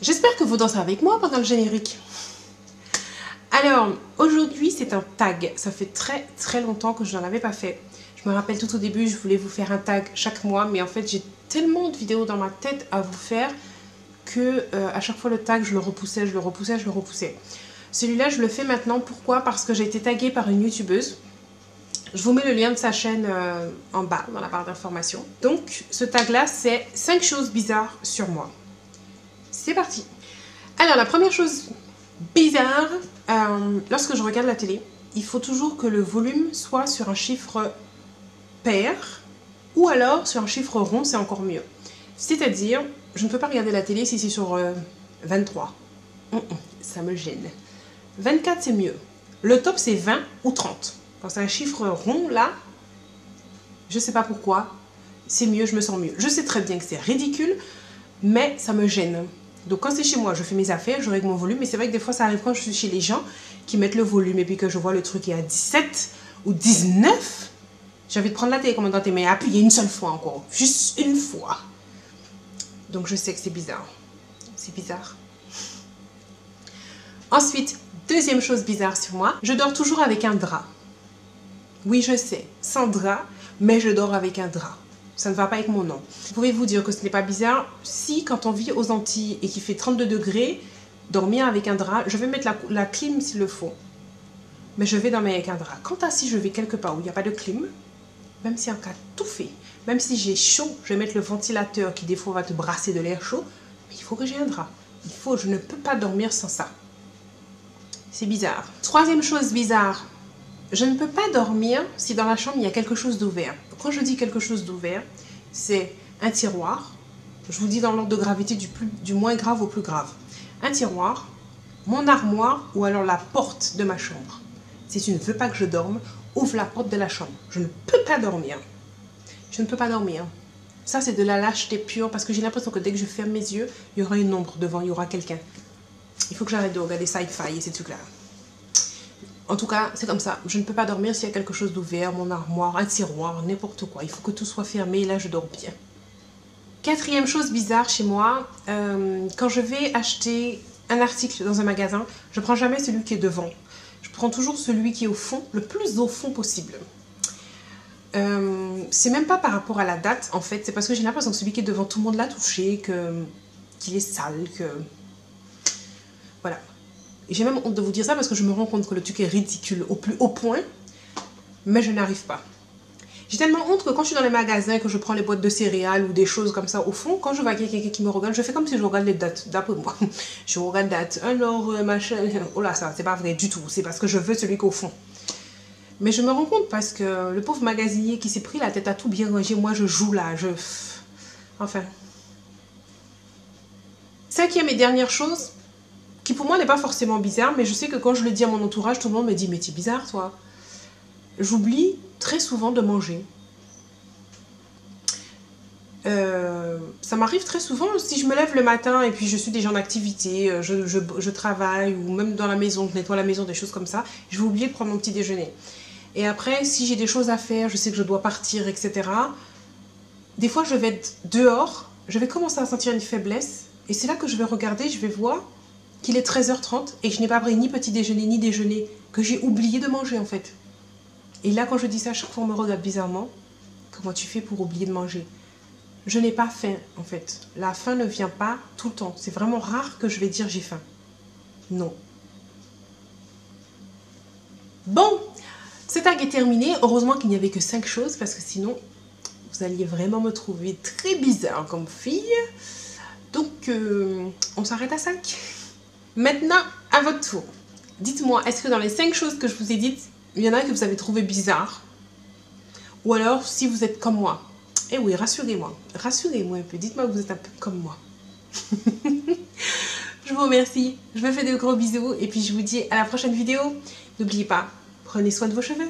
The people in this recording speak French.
J'espère que vous dansez avec moi pendant le générique. Alors, aujourd'hui, c'est un tag. Ça fait très longtemps que je n'en avais pas fait. Je me rappelle tout au début, je voulais vous faire un tag chaque mois, mais en fait, j'ai tellement de vidéos dans ma tête à vous faire que à chaque fois le tag, je le repoussais. Celui-là, je le fais maintenant. Pourquoi? Parce que j'ai été taguée par une youtubeuse. Je vous mets le lien de sa chaîne en bas, dans la barre d'information. Donc, ce tag-là, c'est 5 choses bizarres sur moi. C'est parti. Alors, la première chose bizarre, lorsque je regarde la télé, il faut toujours que le volume soit sur un chiffre pair ou alors sur un chiffre rond, c'est encore mieux. C'est-à-dire, je ne peux pas regarder la télé si c'est sur 23. Ça me gêne. 24, c'est mieux. Le top, c'est 20 ou 30. Quand c'est un chiffre rond, là, je ne sais pas pourquoi, c'est mieux, je me sens mieux. Je sais très bien que c'est ridicule, mais ça me gêne. Donc quand c'est chez moi, je fais mes affaires, je règle mon volume. Mais c'est vrai que des fois, ça arrive quand je suis chez les gens qui mettent le volume et puis que je vois le truc est à 17 ou 19. J'ai envie de prendre la télécommande dans tes mains et appuyer une seule fois encore. Juste une fois. Donc je sais que c'est bizarre. C'est bizarre. Ensuite, deuxième chose bizarre sur moi, je dors toujours avec un drap. Oui, je sais, sans drap, mais je dors avec un drap. Ça ne va pas avec mon nom. Pouvez-vous dire que ce n'est pas bizarre? Si, quand on vit aux Antilles et qu'il fait 32 degrés, dormir avec un drap, je vais mettre la clim s'il le faut. Mais je vais dormir avec un drap. Quant à si je vais quelque part où il n'y a pas de clim, même si en cas tout fait, même si j'ai chaud, je vais mettre le ventilateur qui des fois va te brasser de l'air chaud, mais il faut que j'ai un drap. Je ne peux pas dormir sans ça. C'est bizarre. Troisième chose bizarre. Je ne peux pas dormir si dans la chambre il y a quelque chose d'ouvert. Quand je dis quelque chose d'ouvert, c'est un tiroir. Je vous dis dans l'ordre de gravité du moins grave au plus grave. Un tiroir, mon armoire ou alors la porte de ma chambre. Si tu ne veux pas que je dorme, ouvre la porte de la chambre. Je ne peux pas dormir. Je ne peux pas dormir. Ça, c'est de la lâcheté pure parce que j'ai l'impression que dès que je ferme mes yeux, il y aura une ombre devant, il y aura quelqu'un. Il faut que j'arrête de regarder Sci-Fi et ces trucs-là. En tout cas, c'est comme ça. Je ne peux pas dormir s'il y a quelque chose d'ouvert, mon armoire, un tiroir, n'importe quoi. Il faut que tout soit fermé et là, je dors bien. Quatrième chose bizarre chez moi, quand je vais acheter un article dans un magasin, je ne prends jamais celui qui est devant. Je prends toujours celui qui est au fond, le plus au fond possible. C'est même pas par rapport à la date, en fait. C'est parce que j'ai l'impression que celui qui est devant, tout le monde l'a touché, qu'il est sale, que... Voilà. Et j'ai même honte de vous dire ça parce que je me rends compte que le truc est ridicule au plus haut point, mais je n'arrive pas. J'ai tellement honte que quand je suis dans les magasins, que je prends les boîtes de céréales ou des choses comme ça, au fond, quand je vois quelqu'un qui me regarde, je fais comme si je regarde les dates, d'après moi. Je regarde dates, alors machin, oh là, ça, c'est pas vrai du tout, c'est parce que je veux celui qui est au fond. Mais je me rends compte parce que le pauvre magasinier qui s'est pris la tête à tout bien ranger, moi je joue là, Enfin. Cinquième et dernière chose, qui pour moi n'est pas forcément bizarre, mais je sais que quand je le dis à mon entourage, tout le monde me dit « Mais t'es bizarre, toi !» J'oublie très souvent de manger. Ça m'arrive très souvent, si je me lève le matin et puis je suis déjà en activité, je travaille ou même dans la maison, je nettoie la maison, des choses comme ça, je vais oublier de prendre mon petit déjeuner. Et après, si j'ai des choses à faire, je sais que je dois partir, etc. Des fois, je vais être dehors, je vais commencer à sentir une faiblesse et c'est là que je vais regarder, je vais voir qu'il est 13h30 et que je n'ai pas pris ni petit déjeuner ni déjeuner, que j'ai oublié de manger en fait. Et là, quand je dis ça, chaque fois on me regarde bizarrement. Comment tu fais pour oublier de manger? Je n'ai pas faim en fait. La faim ne vient pas tout le temps. C'est vraiment rare que je vais dire j'ai faim. Non. Bon, ce tag est terminé. Heureusement qu'il n'y avait que 5 choses parce que sinon, vous alliez vraiment me trouver très bizarre comme fille. Donc, on s'arrête à 5. Maintenant, à votre tour. Dites-moi, est-ce que dans les 5 choses que je vous ai dites, il y en a que vous avez trouvé bizarre? Ou alors, si vous êtes comme moi. Eh oui, rassurez-moi. Rassurez-moi un peu. Dites-moi que vous êtes un peu comme moi. Je vous remercie. Je vous fais de gros bisous. Et puis, je vous dis à la prochaine vidéo. N'oubliez pas, prenez soin de vos cheveux.